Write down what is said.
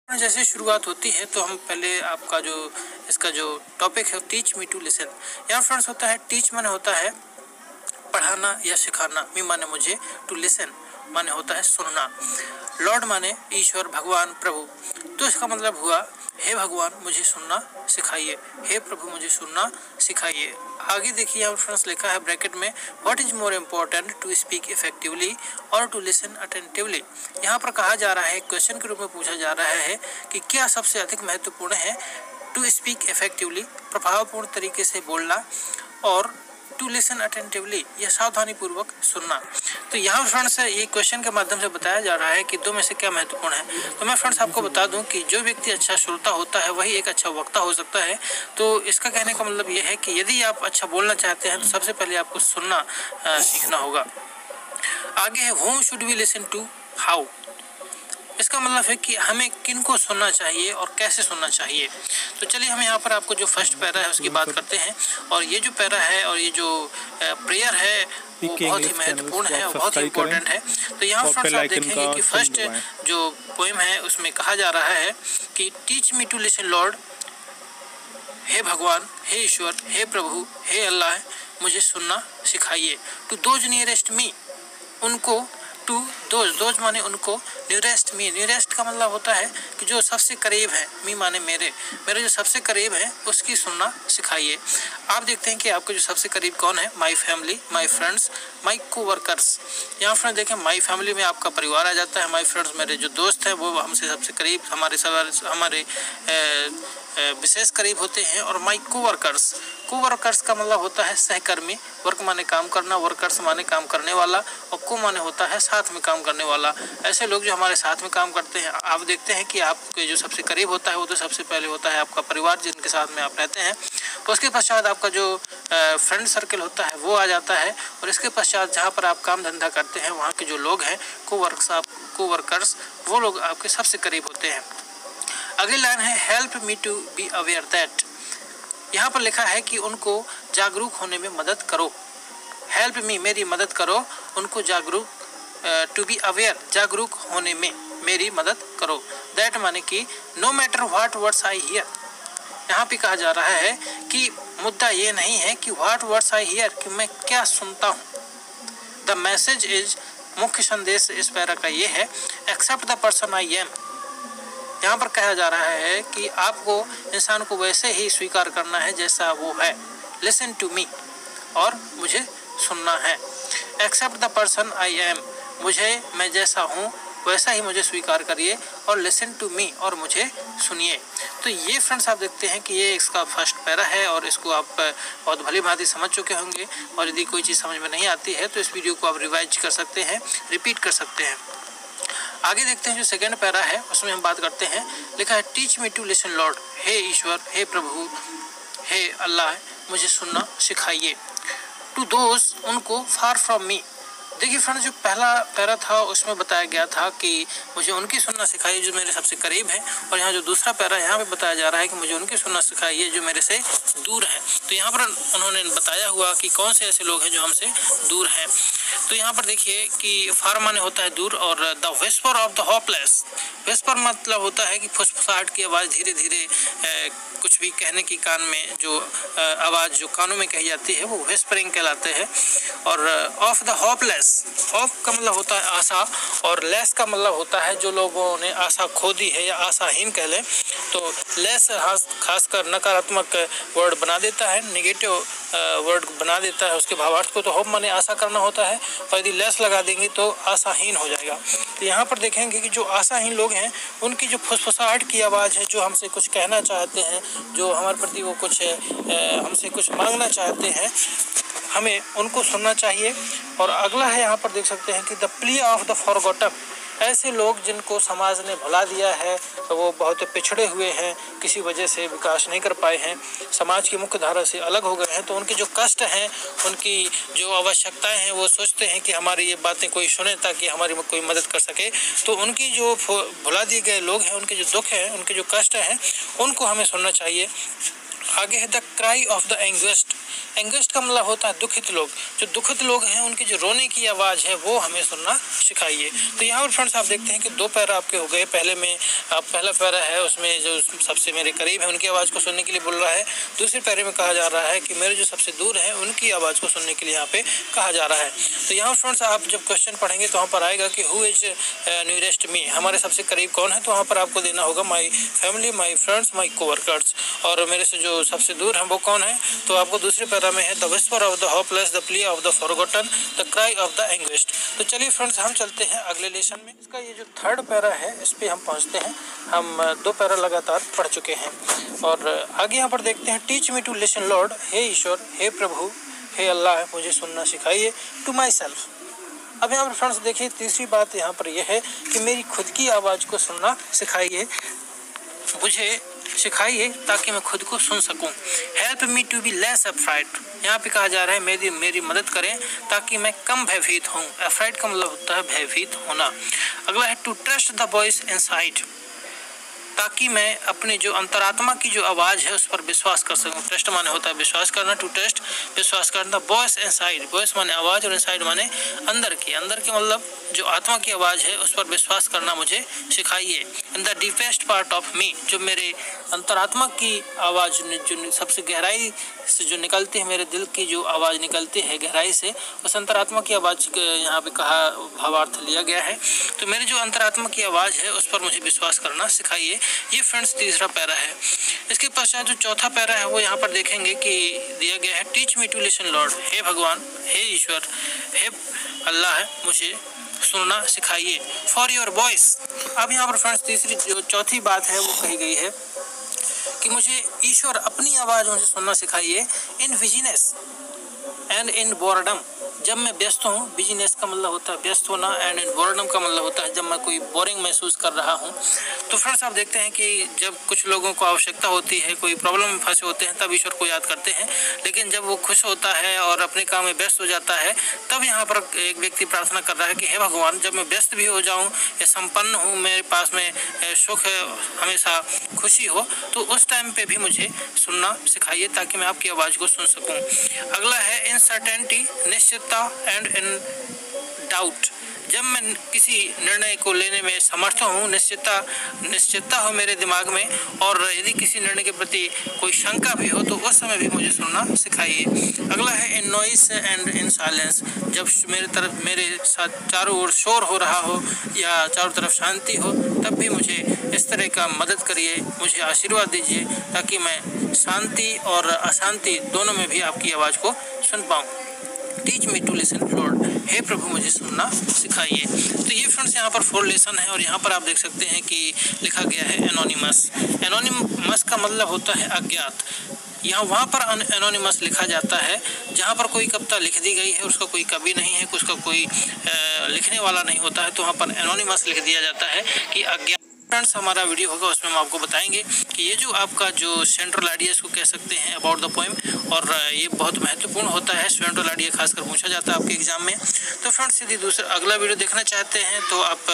जैसे शुरुआत होती है तो हम पहले आपका जो इसका जो टॉपिक है टीच मी टू लिसन। यहाँ फ्रेंड्स होता है टीच माने होता है पढ़ाना या सिखाना, मी माने मुझे, टू लिसन माने होता है सुनना, लॉर्ड माने ईश्वर, भगवान, प्रभु। तो इसका मतलब हुआ हे भगवान मुझे सुनना सिखाइए, हे प्रभु मुझे सुनना सिखाइए। आगे देखिए यहाँ फ्रेंड्स लिखा है ब्रैकेट में, what is more important to speak effectively और टू लिसन अटेंटिवली। यहाँ पर कहा जा रहा है, क्वेश्चन के रूप में पूछा जा रहा है कि क्या सबसे अधिक महत्वपूर्ण है टू स्पीक इफेक्टिवली, प्रभावपूर्ण तरीके से बोलना, और टू लिसन अटेंटिवली, यह सावधानी पूर्वक सुनना। तो यहाँ फ्रेंड्स ये क्वेश्चन के माध्यम से बताया जा रहा है कि दो में से क्या महत्वपूर्ण है। तो मैं फ्रेंड्स आपको बता दूं कि जो व्यक्ति अच्छा श्रोता होता है वही एक अच्छा वक्ता हो सकता है। तो इसका कहने का मतलब ये है कि यदि आप अच्छा बोलना चाहते हैं तो सबसे पहले आपको सुनना सीखना होगा। आगे है whom should we listen to, how। इसका मतलब है कि हमें किन को सुनना चाहिए और कैसे सुनना चाहिए। तो चलिए हम यहाँ पर आपको जो फर्स्ट पैरा है उसकी बात करते हैं। और ये जो पैरा है और ये जो प्रेयर है वो बहुत ही महत्वपूर्ण है और बहुत ही इम्पोर्टेंट है। तो यहाँ फ्रेंड्स आप देखेंगे कि फर्स्ट जो पोएम है उसमें कहा जा रहा है कि teach me to listen lord, हे भगवान, हे ईश्वर, हे प्रभु, हे अल्लाह, मुझे सुनना सिखाइए। टू दोज नियरेस्ट मी, उनको, टू दोज माने उनको, नियरेस्ट मी, नियरेस्ट का मतलब होता है कि जो सबसे करीब है, मी माने मेरे जो सबसे करीब है उसकी सुनना सिखाइए। आप देखते हैं कि आपके जो सबसे करीब कौन है, my family, my friends, my coworkers. यहाँ फ्रेंड देखें माई फैमिली में आपका परिवार आ जाता है, माई फ्रेंड्स मेरे जो दोस्त हैं वो हमसे सबसे करीब, हमारे विशेष करीब होते हैं। और माई कोवर्कर्स, कोवर्कर्स का मतलब होता है सहकर्मी, वर्क माने काम करना, वर्कर्स माने काम करने वाला, और को माने होता है साथ में काम करने वाला। ऐसे लोग जो हमारे साथ में काम करते हैं, आप देखते हैं कि आपके जो सबसे करीब होता है वो तो सबसे पहले होता है आपका परिवार जिनके साथ में आप रहते हैं। उसके पश्चात आपका जो फ्रेंड सर्कल होता है वो आ जाता है, और इसके पश्चात जहाँ पर आप काम धंधा करते हैं वहाँ के जो लोग हैं कोवर्कर्स, वो लोग आपके सबसे करीब होते हैं। अगली लाइन है help me to be aware that. यहाँ पर लिखा है कि उनको जागरूक होने में मदद करो। हेल्प मी, मेरी मदद करो, उनको जागरूक, टू बी अवेयर, जागरूक होने में मेरी मदद करो। दैट माने कि no matter what words I hear. यहाँ पे कहा जा रहा है कि मुद्दा ये नहीं है कि व्हाट वर्ड्स आई हियर, कि मैं क्या सुनता हूँ। द मैसेज इज, मुख्य संदेश इस पैरा का ये है, accept the person I am. यहाँ पर कहा जा रहा है कि आपको इंसान को वैसे ही स्वीकार करना है जैसा वो है। लिसन टू मी, और मुझे सुनना है। Accept the person I am, मैं जैसा हूँ वैसा ही मुझे स्वीकार करिए, और लिसन टू मी, और मुझे सुनिए। तो ये फ्रेंड्स आप देखते हैं कि ये इसका फर्स्ट पैरा है और इसको आप बहुत भली भांति समझ चुके होंगे। और यदि कोई चीज़ समझ में नहीं आती है तो इस वीडियो को आप रिवाइज कर सकते हैं, रिपीट कर सकते हैं। आगे देखते हैं जो सेकंड पैरा है उसमें हम बात करते हैं। लिखा है teach me to listen lord, हे ईश्वर, हे प्रभु, हे अल्लाह, मुझे सुनना सिखाइए। टू दोज, उनको, फार फ्रॉम मी। देखिए फ्रेंड्स जो पहला पैरा था उसमें बताया गया था कि मुझे उनकी सुनना सिखाइए जो मेरे सबसे करीब है, और यहाँ जो दूसरा पैरा यहाँ पे बताया जा रहा है कि मुझे उनकी सुनना सिखाइए जो मेरे से दूर है। तो यहाँ पर उन्होंने बताया हुआ कि कौन से ऐसे लोग हैं जो हमसे दूर हैं। तो यहाँ पर देखिए कि फार माने होता है दूर, और the whisper of the hopeless. Whisper मतलब होता है कि फुसफुसाहट की आवाज़, धीरे धीरे कुछ भी कहने की कान में जो आवाज़ जो कानों में कही जाती है वो विस्परिंग कहलाते हैं। और ऑफ द होपलेस, होप का मतलब होता है आशा, और लेस का मतलब होता है जो लोगों ने आशा खो दी है या आशाहीन कह लें। तो लेस खासकर नकारात्मक वर्ड बना देता है, नेगेटिव वर्ड बना देता है उसके भावार्थ को। तो होप माने आशा करना होता है, और यदि लेस लगा देंगे तो आशाहीन हो जाएगा। तो यहाँ पर देखेंगे कि जो आशाहीन लोग हैं उनकी जो फुसफुसाहट की आवाज़ है, जो हमसे कुछ कहना चाहते हैं, जो हमारे प्रति वो कुछ हमसे कुछ मांगना चाहते हैं, हमें उनको सुनना चाहिए। और अगला है यहाँ पर देख सकते हैं कि the plea of the forgotten. ऐसे लोग जिनको समाज ने भुला दिया है, वो बहुत पिछड़े हुए हैं, किसी वजह से विकास नहीं कर पाए हैं, समाज की मुख्य धारा से अलग हो गए हैं। तो उनके जो कष्ट हैं, उनकी जो आवश्यकताएं हैं, वो सोचते हैं कि हमारी ये बातें कोई सुने ताकि हमारी कोई मदद कर सके। तो उनकी जो भुला दिए गए लोग हैं, उनके जो दुख हैं, उनके जो कष्ट हैं, उनको हमें सुनना चाहिए। आगे है द क्राई ऑफ द एंग्वेस्ट। एंग्वेस्ट का मतलब होता है दुखित लोग। जो दुखित लोग हैं उनकी जो रोने की आवाज़ है वो हमें सुनना सिखाइए। तो यहाँ पर फ्रेंड्स आप देखते हैं कि 2 पैरा आपके हो गए। पहले में पहला पैरा है उसमें जो सबसे मेरे करीब है उनकी आवाज़ को सुनने के लिए बोल रहा है। दूसरे पैरे में कहा जा रहा है कि मेरे जो सबसे दूर है उनकी आवाज़ को सुनने के लिए यहाँ पे कहा जा रहा है। तो यहाँ फ्रेंड्स आप जब क्वेश्चन पढ़ेंगे तो वहाँ पर आएगा कि हु इज नियरेस्ट मी, हमारे सबसे करीब कौन है, तो वहाँ पर आपको देना होगा my family, my friends, my coworkers. और मेरे से जो सबसे दूर है वो कौन है, तो आपको दूसरे पैरा में है the whisper of the hopeless, the plea of the forgotten, the cry of the anguished. तो चलिए फ्रेंड्स हम चलते हैं अगले लेसन में। इसका ये जो थर्ड पैरा है इस पर हम पहुँचते हैं। हम 2 पैरा लगातार पढ़ चुके हैं और आगे यहाँ पर देखते हैं teach me to listen lord, हे ईश्वर, हे प्रभु, हे अल्लाह, मुझे सुनना सिखाइए, टू माई सेल्फ। अब यहाँ पर फ्रेंड्स देखिए तीसरी बात यहाँ पर यह है कि मेरी खुद की आवाज़ को सुनना सिखाइए, मुझे सिखाइए ताकि मैं खुद को सुन सकूं। Help me to be less afraid, यहाँ पे कहा जा रहा है मेरी मदद करें ताकि मैं कम भयभीत हूँ। अफ्राइड का मतलब होता है भयभीत होना। अगला है to trust the voice inside, ताकि मैं अपने जो अंतरात्मा की जो आवाज़ है उस पर विश्वास कर सकूं। ट्रस्ट माने होता है विश्वास करना, टू ट्रस्ट विश्वास करना। वॉइस इनसाइड, वॉइस माने आवाज़ और इनसाइड माने अंदर की मतलब जो आत्मा की आवाज़ है उस पर विश्वास करना मुझे सिखाइए। In the deepest part of me, जो मेरे अंतरात्मा की आवाज़ जो सबसे गहराई से जो निकलती है, मेरे दिल की जो आवाज़ निकलती है गहराई से, उस अंतरात्मा की आवाज़ यहाँ पे कहा भावार्थ लिया गया है। तो मेरी जो अंतरात्मा की आवाज़ है उस पर मुझे विश्वास करना सिखाइए। ये फ्रेंड्स तीसरा पैरा है। इसके पश्चात जो चौथा पैरा है वो यहाँ पर देखेंगे कि दिया गया है teach me to listen lord, हे भगवान, हे ईश्वर, हे अल्लाह, मुझे सुनना सिखाइए, फॉर योर वॉइस। अब यहाँ पर फ्रेंड्स तीसरी जो चौथी बात है वो कही गई है कि मुझे ईश्वर अपनी आवाज़ मुझे सुनना सिखाइए, इन बिजीनेस एंड इन बोर्डम, जब मैं व्यस्त हूँ। बिजनेस का मतलब होता है व्यस्त होना, एंड इन बोर्डम का मतलब होता है जब मैं कोई बोरिंग महसूस कर रहा हूँ। तो फ्रेंड्स आप देखते हैं कि जब कुछ लोगों को आवश्यकता होती है, कोई प्रॉब्लम में फंसे होते हैं, तब ईश्वर को याद करते हैं। लेकिन जब वो खुश होता है और अपने काम में व्यस्त हो जाता है, तब यहाँ पर एक व्यक्ति प्रार्थना कर रहा है कि हे भगवान, जब मैं व्यस्त भी हो जाऊँ या संपन्न हूँ, मेरे पास में सुख है, हमेशा खुशी हो, तो उस टाइम पे भी मुझे सुनना सिखाइए ताकि मैं आपकी आवाज़ को सुन सकूँ। अगला है इनसर्टेनिटी, निश्चितता, एंड इन डाउट, जब मैं किसी निर्णय को लेने में समर्थ हूँ, निश्चितता हो मेरे दिमाग में, और यदि किसी निर्णय के प्रति कोई शंका भी हो तो उस समय भी मुझे सुनना सिखाइए। अगला है इन नॉइस एंड इन साइलेंस, जब मेरे साथ चारों ओर शोर हो रहा हो या चारों तरफ शांति हो, तब भी मुझे इस तरह का मदद करिए, मुझे आशीर्वाद दीजिए ताकि मैं शांति और अशांति दोनों में भी आपकी आवाज़ को सुन पाऊँ। Teach me to listen lord, हे प्रभु, मुझे सुनना सिखाइए। तो ये फ्रेंड्स यहाँ पर 4 लेसन है और यहाँ पर आप देख सकते हैं कि लिखा गया है एनोनिमस। एनोनिमस का मतलब होता है अज्ञात। यहाँ वहाँ पर एनोनिमस लिखा जाता है जहाँ पर कोई कविता लिख दी गई है, उसका कोई कवि नहीं है, उसका कोई लिखने वाला नहीं होता है, तो वहाँ पर एनोनिमस लिख दिया जाता है कि अज्ञात। फ्रेंड्स हमारा वीडियो होगा उसमें हम आपको बताएंगे कि ये जो आपका जो सेंट्रल आइडिया इसको कह सकते हैं अबाउट द पोएम, और ये बहुत महत्वपूर्ण होता है। सेंट्रल आइडिया खासकर पूछा जाता है आपके एग्जाम में। तो फ्रेंड्स यदि अगला वीडियो देखना चाहते हैं तो आप